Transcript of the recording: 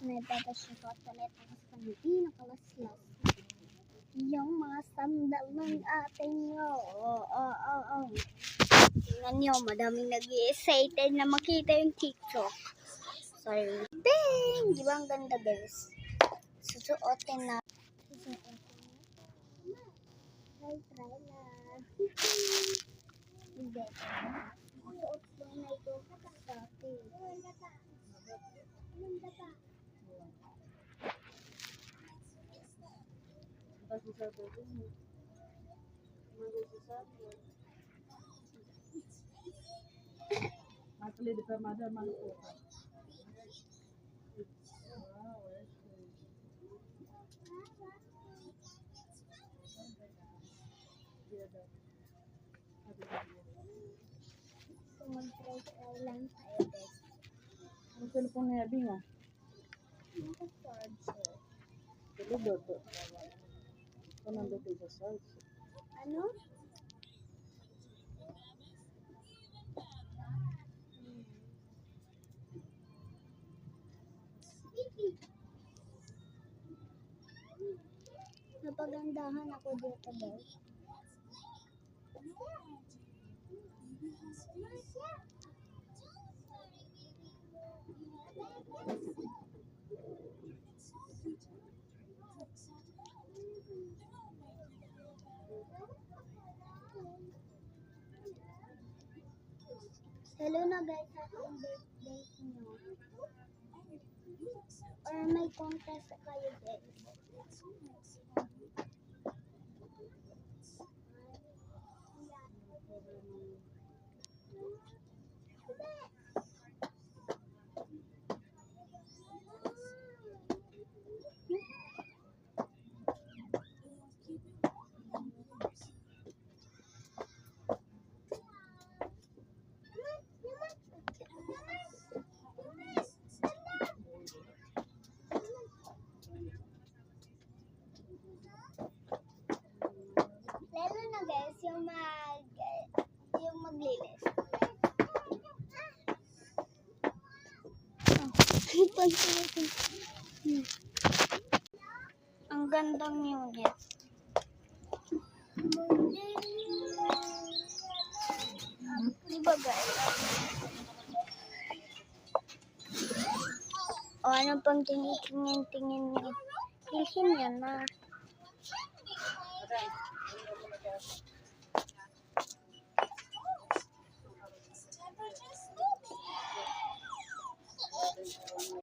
Nagpapasipot ulit ako sa kanila. Nakalaslas. Yung mga sandal ng ating tingnan nyo, madaming nag-i-excited na makita yung TikTok. Sorry. Bang! Di ba ang ganda, guys? Susuotin na. Try na. Hindi. Suot lang na ito. Dati. Actually, the mother man po. So, mag-try lang tayo, guys. Ang cellphone niya, Bing, ah. Naka-charger. Dito, dito. Ito nandito sa search. Ano? Napagandahan ako dito, guys. Hello na, guys, sa ating birthday nyo. Or may contest kayo, guys. Lalo na, guys, yung maglilis. Ang gandang unit. Diba, guys? O, ano pang tingin-tingin niyo? Hilhin yan na.